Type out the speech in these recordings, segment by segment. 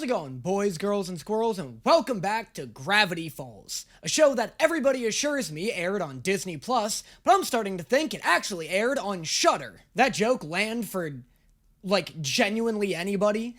How's it going, boys, girls, and squirrels, and welcome back to Gravity Falls, a show that everybody assures me aired on Disney+, but I'm starting to think it actually aired on Shudder. That joke land for, like, genuinely anybody?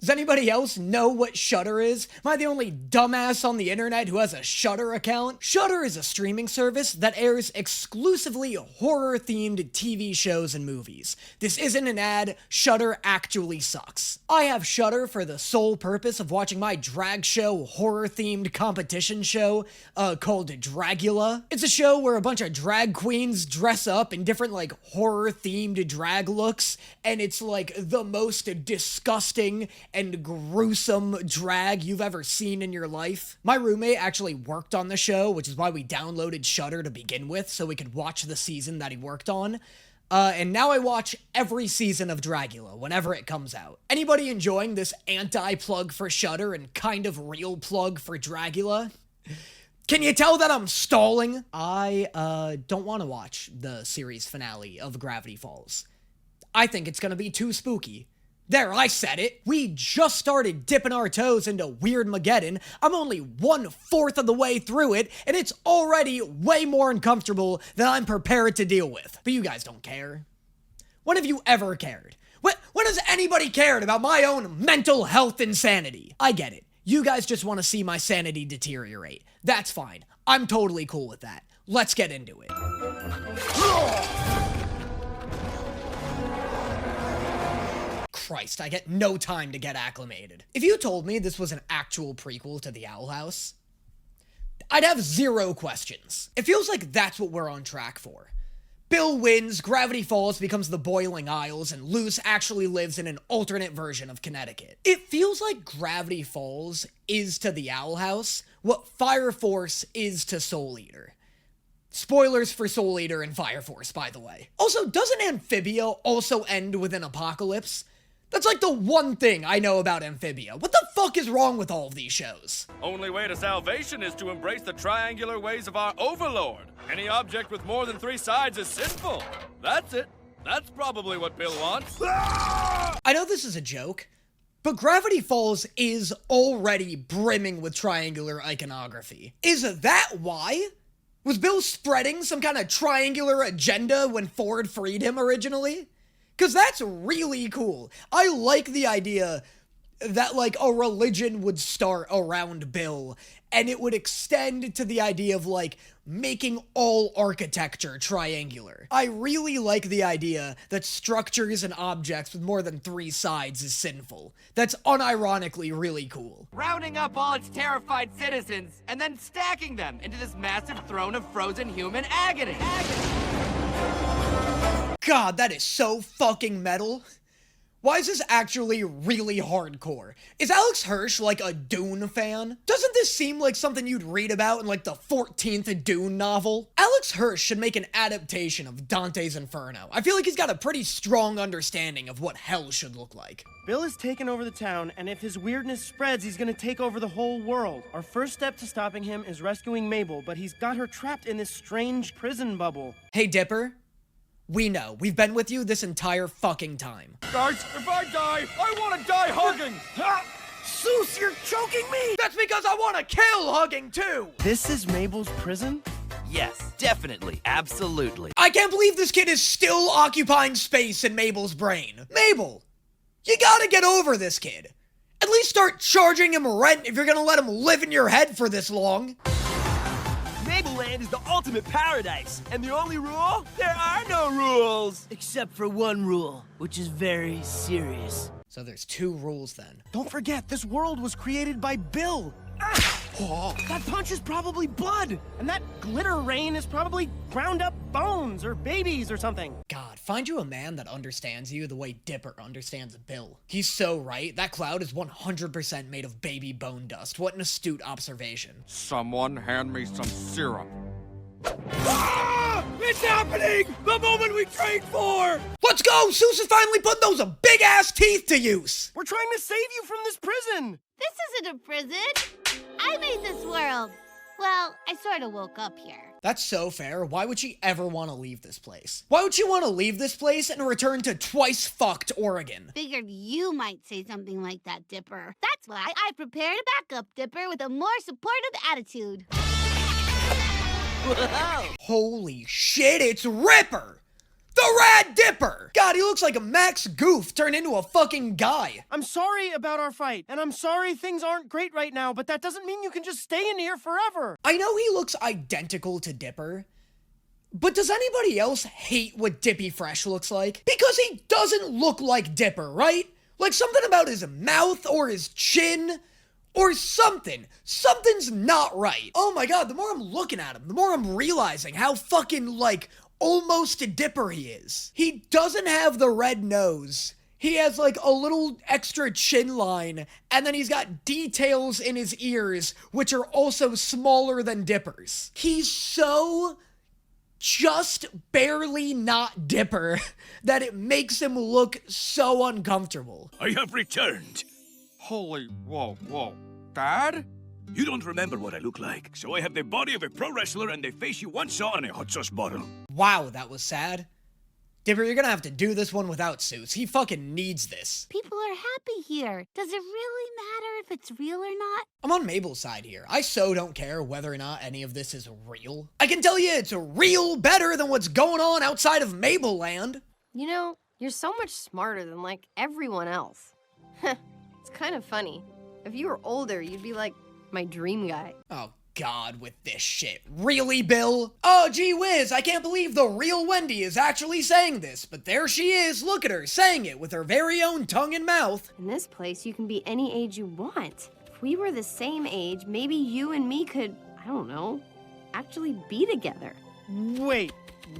Does anybody else know what Shudder is? Am I the only dumbass on the internet who has a Shudder account? Shudder is a streaming service that airs exclusively horror-themed TV shows and movies. This isn't an ad, Shudder actually sucks. I have Shudder for the sole purpose of watching my drag show horror-themed competition show called Dragula. It's a show where a bunch of drag queens dress up in different like horror-themed drag looks, and it's like the most disgusting and gruesome drag you've ever seen in your life. My roommate actually worked on the show, which is why we downloaded Shudder to begin with, so we could watch the season that he worked on. And now I watch every season of Dragula whenever it comes out. Anybody enjoying this anti-plug for Shudder and kind of real plug for Dragula? Can you tell that I'm stalling? I don't want to watch the series finale of Gravity Falls. I think it's gonna be too spooky. There, I said it. We just started dipping our toes into Weirdmageddon. I'm only 1/4 of the way through it, and it's already way more uncomfortable than I'm prepared to deal with. But you guys don't care. When have you ever cared? When has anybody cared about my own mental health insanity? I get it. You guys just want to see my sanity deteriorate. That's fine. I'm totally cool with that. Let's get into it. Christ, I get no time to get acclimated. If you told me this was an actual prequel to The Owl House, I'd have zero questions. It feels like that's what we're on track for. Bill wins, Gravity Falls becomes the Boiling Isles, and Luce actually lives in an alternate version of Connecticut. It feels like Gravity Falls is to The Owl House what Fire Force is to Soul Eater. Spoilers for Soul Eater and Fire Force, by the way. Also, doesn't Amphibia also end with an apocalypse? That's like the one thing I know about Amphibia. What the fuck is wrong with all of these shows? Only way to salvation is to embrace the triangular ways of our overlord. Any object with more than 3 sides is sinful. That's it. That's probably what Bill wants. I know this is a joke, but Gravity Falls is already brimming with triangular iconography. Is that why? Was Bill spreading some kind of triangular agenda when Ford freed him originally? Because that's really cool. I like the idea that, like, a religion would start around Bill, and it would extend to the idea of, like, making all architecture triangular. I really like the idea that structures and objects with more than 3 sides is sinful. That's unironically really cool. Rounding up all its terrified citizens, and then stacking them into this massive throne of frozen human agony. God, that is so fucking metal. Why is this actually really hardcore? Is Alex Hirsch like a Dune fan? Doesn't this seem like something you'd read about in like the 14th Dune novel? Alex Hirsch should make an adaptation of Dante's Inferno. I feel like he's got a pretty strong understanding of what hell should look like. Bill has taken over the town, and if his weirdness spreads, he's gonna take over the whole world. Our first step to stopping him is rescuing Mabel, but he's got her trapped in this strange prison bubble. Hey, Dipper. We know. We've been with you this entire fucking time. Guys, if I die, I want to die hugging. Seuss, you're choking me! That's because I want to kill hugging too! This is Mabel's prison? Yes, definitely, absolutely. I can't believe this kid is still occupying space in Mabel's brain. Mabel, you gotta get over this kid. At least start charging him rent if you're gonna let him live in your head for this long. Mabeland is the ultimate paradise, and the only rule? There are no rules! Except for one rule, which is very serious. So there's 2 rules then. Don't forget, this world was created by Bill. Oh, that punch is probably blood, and that glitter rain is probably ground up bones or babies or something. God, find you a man that understands you the way Dipper understands Bill. He's so right. That cloud is 100% made of baby bone dust. What an astute observation. Someone hand me some syrup. It's happening! The moment we trained for! Let's go! Seuss is finally putting those big-ass teeth to use! We're trying to save you from this prison. This isn't a prison. I made this world. Well, I sort of woke up here. That's so fair. Why would she ever want to leave this place? Why would she want to leave this place and return to twice fucked Oregon? Figured you might say something like that, Dipper. That's why I prepared a backup, Dipper, with a more supportive attitude. Whoa! Holy shit, it's Ripper! The Rad Dipper! God, he looks like a Max Goof turned into a fucking guy. I'm sorry about our fight, and I'm sorry things aren't great right now, but that doesn't mean you can just stay in here forever. I know he looks identical to Dipper, but does anybody else hate what Dippy Fresh looks like? Because he doesn't look like Dipper, right? Like something about his mouth or his chin or something. Something's not right. Oh my god, the more I'm looking at him, the more I'm realizing how fucking, like, almost a Dipper he is. He doesn't have the red nose. He has like a little extra chin line, and then he's got details in his ears, which are also smaller than Dipper's. He's so just barely not Dipper that it makes him look so uncomfortable. I have returned. Holy, whoa. Dad? You don't remember what I look like, so I have the body of a pro wrestler and the face you once saw in a hot sauce bottle. Wow, that was sad. Dipper, you're gonna have to do this one without suits. He fucking needs this. People are happy here. Does it really matter if it's real or not? I'm on Mabel's side here. I so don't care whether or not any of this is real. I can tell you it's real better than what's going on outside of Mabel Land. You know, you're so much smarter than, like, everyone else. It's kind of funny. If you were older, you'd be like my dream guy. Oh god, with this shit. Really, Bill? Oh, gee whiz, I can't believe the real Wendy is actually saying this, but there she is, look at her, saying it with her very own tongue and mouth. In this place, you can be any age you want. If we were the same age, maybe you and me could, I don't know, actually be together. Wait,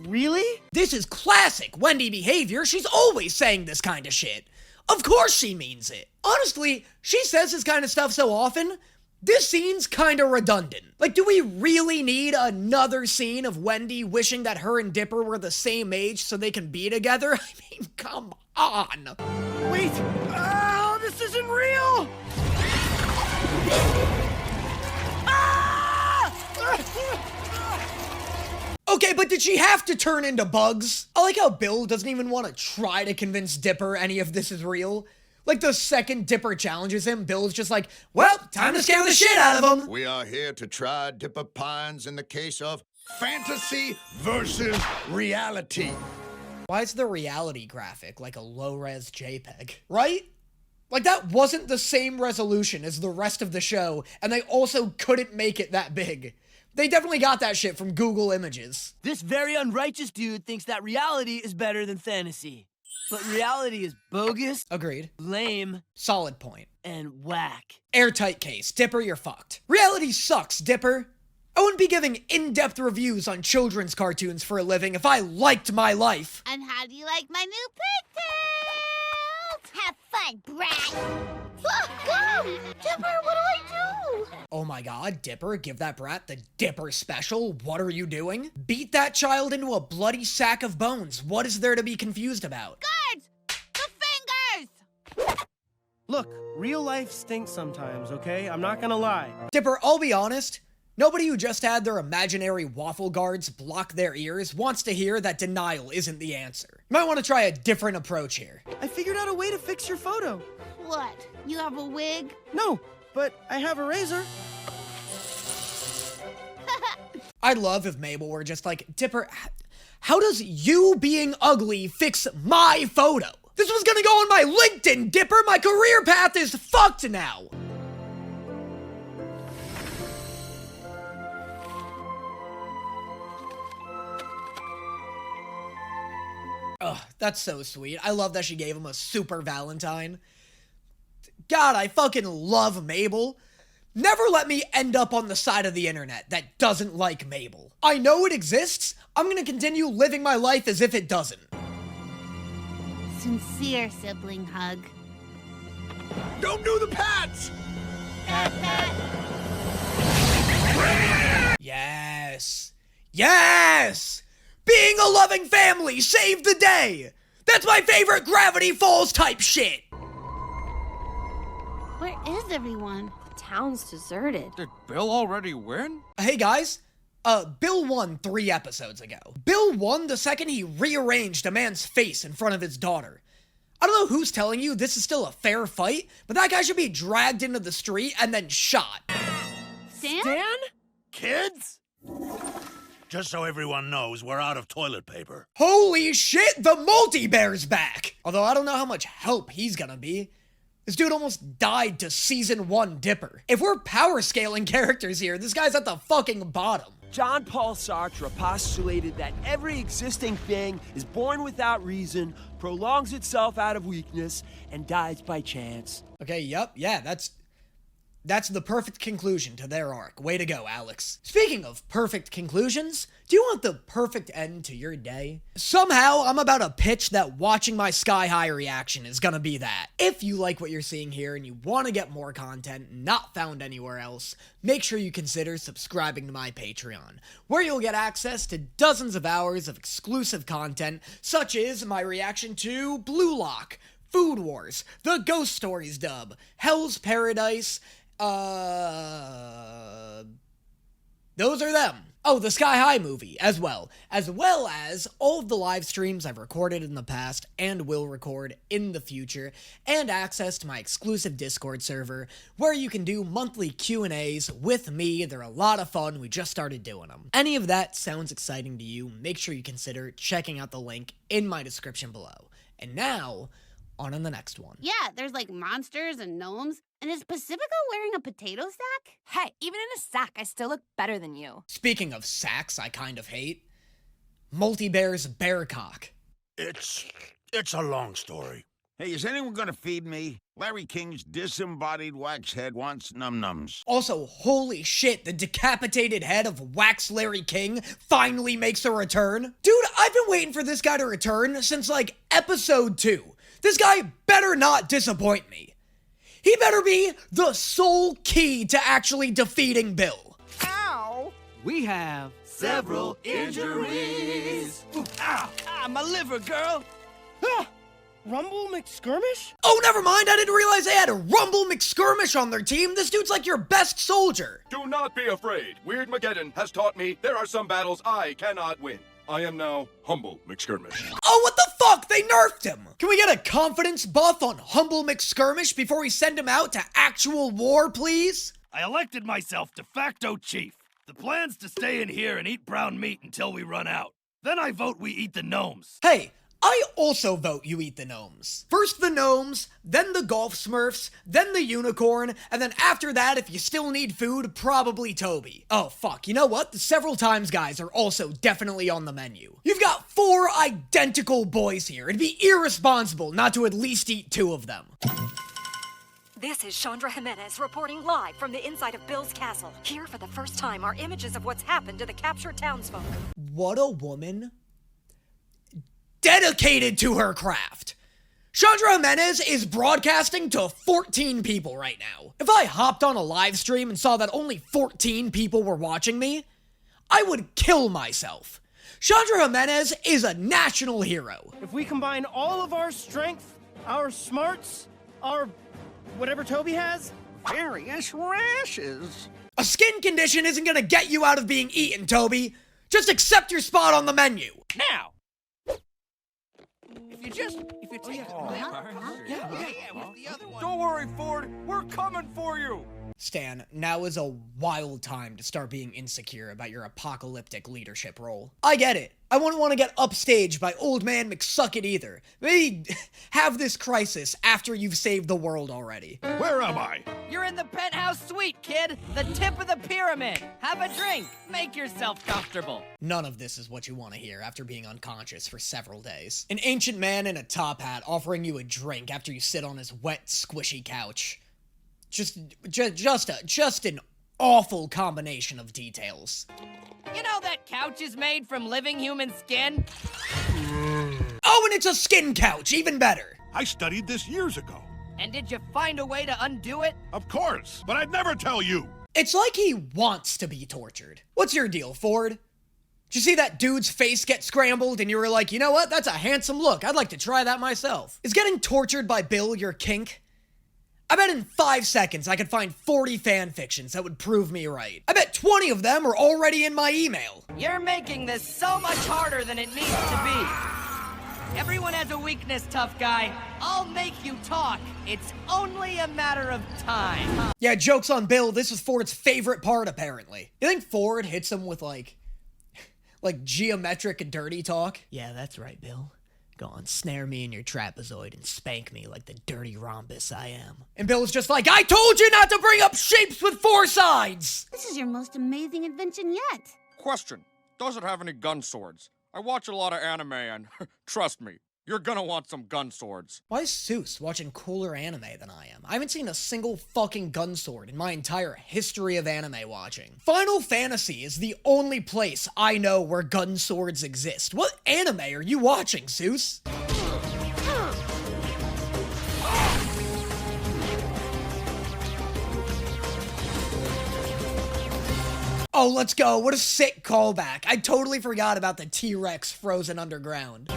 really? This is classic Wendy behavior. She's always saying this kind of shit. Of course she means it. Honestly, she says this kind of stuff so often, this scene's kinda redundant. Like, do we really need another scene of Wendy wishing that her and Dipper were the same age so they can be together? I mean, come on. Wait! Oh, this isn't real! Okay, but did she have to turn into bugs? I like how Bill doesn't even want to try to convince Dipper any of this is real. Like, the second Dipper challenges him, Bill's just like, well, time to scare the shit out of him. We are here to try Dipper Pines in the case of fantasy versus reality. Why is the reality graphic like a low-res JPEG, right? Like, that wasn't the same resolution as the rest of the show, and they also couldn't make it that big. They definitely got that shit from Google Images. This very unrighteous dude thinks that reality is better than fantasy. But reality is bogus, Agreed. lame, Solid point. and whack. Airtight case. Dipper, you're fucked. Reality sucks, Dipper. I wouldn't be giving in-depth reviews on children's cartoons for a living if I liked my life. And how do you like my new pigtails? Have fun, brat. Go! Dipper, what do I do? Oh my god, Dipper, give that brat the Dipper special. What are you doing? Beat that child into a bloody sack of bones. What is there to be confused about? Guards! The fingers! Look, real life stinks sometimes, okay? I'm not gonna lie. Dipper, I'll be honest. Nobody who just had their imaginary waffle guards block their ears wants to hear that denial isn't the answer. You might want to try a different approach here. I figured out a way to fix your photo. What? You have a wig? No, but I have a razor. I'd love if Mabel were just like, Dipper, how does you being ugly fix my photo? This was gonna go on my LinkedIn, Dipper! My career path is fucked now! Ugh, that's so sweet. I love that she gave him a super Valentine. God, I fucking love Mabel. Never let me end up on the side of the internet that doesn't like Mabel. I know it exists. I'm gonna continue living my life as if it doesn't. Sincere sibling hug. Don't do the pats! Pat, pat. Yes. Yes! Being a loving family saved the day! That's my favorite Gravity Falls type shit! Where is everyone? town's deserted. Did Bill already win? Hey guys, Bill won 3 episodes ago. Bill won the second he rearranged a man's face in front of his daughter. I don't know who's telling you this is still a fair fight, but that guy should be dragged into the street and then shot. Stan? Kids? Just so everyone knows, we're out of toilet paper. Holy shit, the multi-bear's back! Although I don't know how much help he's gonna be. This dude almost died to season 1 Dipper. If we're power scaling characters here, this guy's at the fucking bottom. John Paul Sartre postulated that every existing thing is born without reason, prolongs itself out of weakness, and dies by chance. Okay, yeah, that's the perfect conclusion to their arc. Way to go, Alex. Speaking of perfect conclusions, do you want the perfect end to your day? Somehow, I'm about to pitch that watching my Sky High reaction is gonna be that. If you like what you're seeing here and you want to get more content not found anywhere else, make sure you consider subscribing to my Patreon, where you'll get access to dozens of hours of exclusive content, such as my reaction to Blue Lock, Food Wars, the Ghost Stories dub, Hell's Paradise, those are them. Oh, the Sky High movie as well as all of the live streams I've recorded in the past and will record in the future, and access to my exclusive Discord server where you can do monthly Q&As with me. They're a lot of fun. We just started doing them. Any of that sounds exciting to you, make sure you consider checking out the link in my description below. And now, on to the next one. Yeah, there's like monsters and gnomes. And is Pacifico wearing a potato sack? Hey, even in a sack, I still look better than you. Speaking of sacks I kind of hate, Multi-Bear's bear cock. It's a long story. Hey, is anyone gonna feed me? Larry King's disembodied wax head wants num-nums. Also, holy shit, the decapitated head of Wax Larry King finally makes a return. Dude, I've been waiting for this guy to return since, like, episode 2. This guy better not disappoint me. He better be the sole key to actually defeating Bill. Ow! We have several injuries. Ow! My liver, girl! Rumble McSkirmish? Oh, never mind, I didn't realize they had a Rumble McSkirmish on their team. This dude's like your best soldier. Do not be afraid. Weird Mageddon has taught me there are some battles I cannot win. I am now Humble McSkirmish. Oh, what the fuck? They nerfed him! Can we get a confidence buff on Humble McSkirmish before we send him out to actual war, please? I elected myself de facto chief. The plan's to stay in here and eat brown meat until we run out. Then I vote we eat the gnomes. Hey, I also vote you eat the gnomes. First the gnomes, then the golf smurfs, then the unicorn, and then after that, if you still need food, probably Toby. Oh fuck, you know what? The several times guys are also definitely on the menu. You've got 4 identical boys here. It'd be irresponsible not to at least eat 2 of them. This is Chandra Jimenez reporting live from the inside of Bill's castle. Here for the first time are images of what's happened to the captured townsfolk. What a woman. Dedicated to her craft. Chandra Jimenez is broadcasting to 14 people right now. If I hopped on a live stream and saw that only 14 people were watching me, I would kill myself. Chandra Jimenez is a national hero. If we combine all of our strength, our smarts, our whatever Toby has, Various rashes. A skin condition isn't gonna get you out of being eaten, Toby. Just accept your spot on the menu. Now! If you take Don't worry, Ford. We're coming for you. Stan, now is a wild time to start being insecure about your apocalyptic leadership role. I get it. I wouldn't want to get upstaged by Old Man McSuckit either. Maybe have this crisis after you've saved the world already. Where am I? You're in the penthouse suite, kid! The tip of the pyramid! Have a drink! Make yourself comfortable! None of this is what you want to hear after being unconscious for several days. An ancient man in a top hat offering you a drink after you sit on his wet, squishy couch. Just an awful combination of details. You know that couch is made from living human skin? Oh, and it's a skin couch, even better. I studied this years ago. And did you find a way to undo it? Of course, but I'd never tell you. It's like he wants to be tortured. What's your deal, Ford? Did you see that dude's face get scrambled and you were like, you know what, that's a handsome look, I'd like to try that myself. Is getting tortured by Bill your kink? I bet in 5 seconds I could find 40 fan fictions that would prove me right. I bet 20 of them are already in my email. You're making this so much harder than it needs to be. Everyone has a weakness, tough guy. I'll make you talk. It's only a matter of time. Yeah, joke's on Bill, this was Ford's favorite part, apparently. You think Ford hits him with, like geometric and dirty talk? Yeah, that's right, Bill. Go on, snare me in your trapezoid and spank me like the dirty rhombus I am. And Bill's just like, I told you not to bring up shapes with 4 sides! This is your most amazing invention yet. Question. Does it have any gun swords? I watch a lot of anime and, trust me, you're gonna want some gun swords. Why is Seuss watching cooler anime than I am? I haven't seen a single fucking gun sword in my entire history of anime watching. Final Fantasy is the only place I know where gun swords exist. What anime are you watching, Seuss? Oh, let's go. What a sick callback. I totally forgot about the T-Rex frozen underground.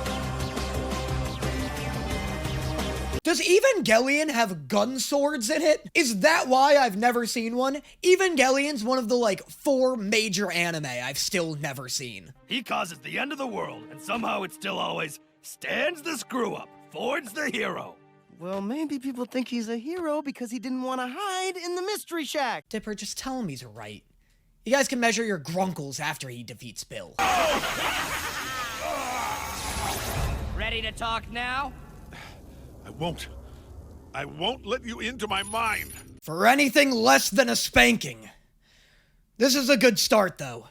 Does Evangelion have gun swords in it? Is that why I've never seen one? Evangelion's one of the, 4 major anime I've still never seen. He causes the end of the world, and somehow it still always stands the screw up. Ford's the hero. Well, maybe people think he's a hero because he didn't want to hide in the Mystery Shack. Dipper, just tell him he's right. You guys can measure your grunkles after he defeats Bill. Ready to talk now? I won't let you into my mind. For anything less than a spanking. This is a good start, though.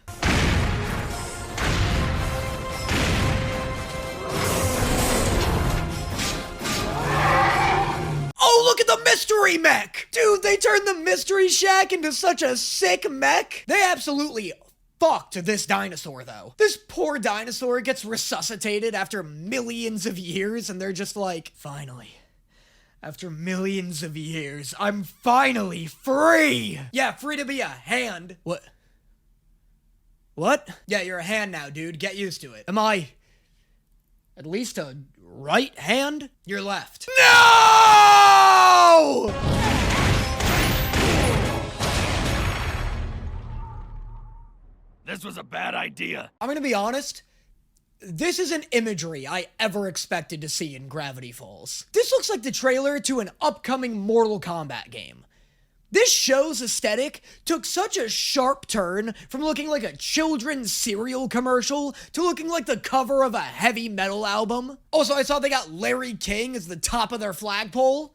Oh, look at the mystery mech! Dude, they turned the Mystery Shack into such a sick mech. They absolutely fucked this dinosaur, though. This poor dinosaur gets resuscitated after millions of years, and they're just like, finally. After millions of years, I'm finally free! Yeah, free to be a hand. What? What? Yeah, you're a hand now, dude. Get used to it. Am I at least a right hand? You're left. No! This was a bad idea. I'm gonna be honest. This isn't imagery I ever expected to see in Gravity Falls. This looks like the trailer to an upcoming Mortal Kombat game. This show's aesthetic took such a sharp turn from looking like a children's cereal commercial to looking like the cover of a heavy metal album. Also, I saw they got Larry King as the top of their flagpole.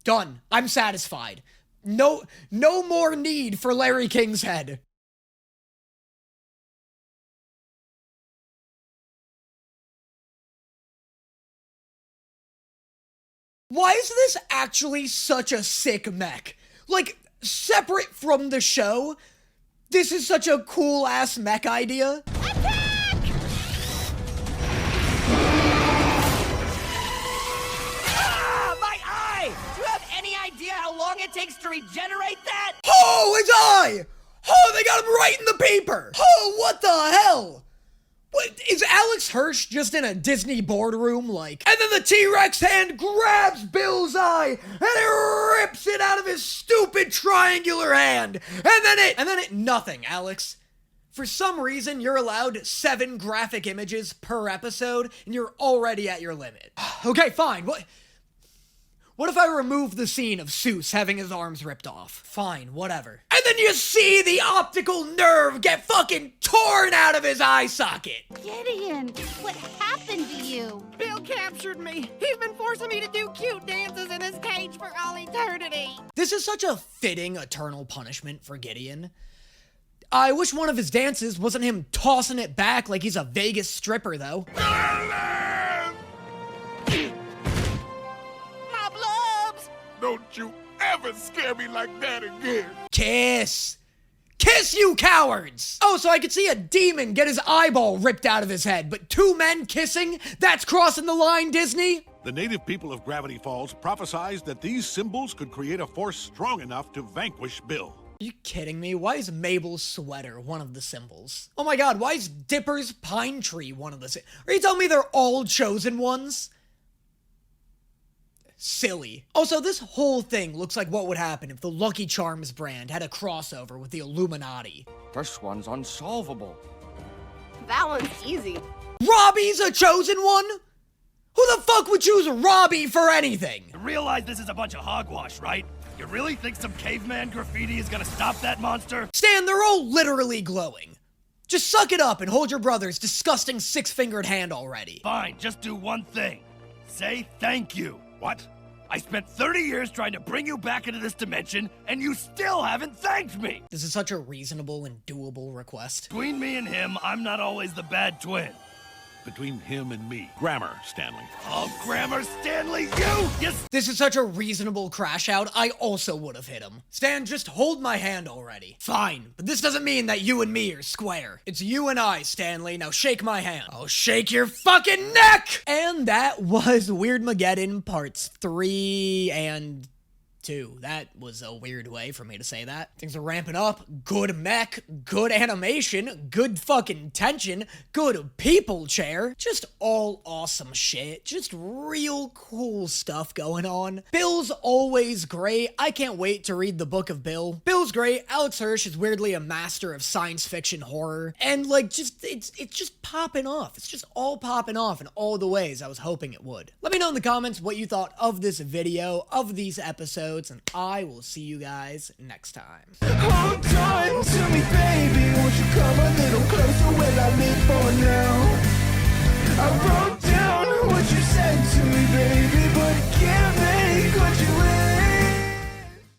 Done. I'm satisfied. No more need for Larry King's head. Why is this actually such a sick mech? Like, separate from the show, this is such a cool-ass mech idea. Attack! Ah, my eye! Do you have any idea how long it takes to regenerate that? Oh, his eye! Oh, they got him right in the paper! Oh, what the hell? What, is Alex Hirsch just in a Disney boardroom, like? And then the T-Rex hand grabs Bill's eye, and it rips it out of his stupid triangular hand! And then it, nothing, Alex. For some reason, you're allowed 7 graphic images per episode, and you're already at your limit. Okay, fine, what if I remove the scene of Seuss having his arms ripped off? Fine, whatever. And then you see the optical nerve get fucking torn out of his eye socket! Gideon, what happened to you? Bill captured me. He's been forcing me to do cute dances in his cage for all eternity. This is such a fitting eternal punishment for Gideon. I wish one of his dances wasn't him tossing it back like he's a Vegas stripper, though. Don't you ever scare me like that again. Kiss! Kiss, you cowards! Oh, so I could see a demon get his eyeball ripped out of his head, but 2 men kissing? That's crossing the line, Disney? The native people of Gravity Falls prophesized that these symbols could create a force strong enough to vanquish Bill. Are you kidding me? Why is Mabel's sweater one of the symbols? Oh my god, why is Dipper's pine tree one of the symbols? Are you telling me they're all chosen ones? silly. Also, this whole thing looks like what would happen if the Lucky Charms brand had a crossover with the Illuminati. This one's unsolvable. That one's easy. Robbie's a chosen one? Who the fuck would choose Robbie for anything? You realize this is a bunch of hogwash, right? You really think some caveman graffiti is gonna stop that monster? Stan, they're all literally glowing. Just suck it up and hold your brother's disgusting six-fingered hand already. Fine, just do one thing. Say thank you. What? I spent 30 years trying to bring you back into this dimension, and you still haven't thanked me! This is such a reasonable and doable request. Between me and him, I'm not always the bad twin. Between him and me. Grammar, Stanley. Oh, Grammar Stanley, yes! This is such a reasonable crash out, I also would have hit him. Stan, just hold my hand already. Fine, but this doesn't mean that you and me are square. It's you and I, Stanley. Now shake my hand. I'll shake your fucking neck! And that was Weirdmageddon parts 3 and 2. That was a weird way for me to say that. Things are ramping up. Good mech, good animation, good fucking tension, good people chair. Just all awesome shit. Just real cool stuff going on. Bill's always great. I can't wait to read the book of Bill. Bill's great. Alex Hirsch is weirdly a master of science fiction horror. And like, it's just popping off. It's just all popping off in all the ways I was hoping it would. Let me know in the comments what you thought of this video, of these episodes, and I will see you guys next time. Hold on to me, baby. Won't you come a little closer? Will I leave for now?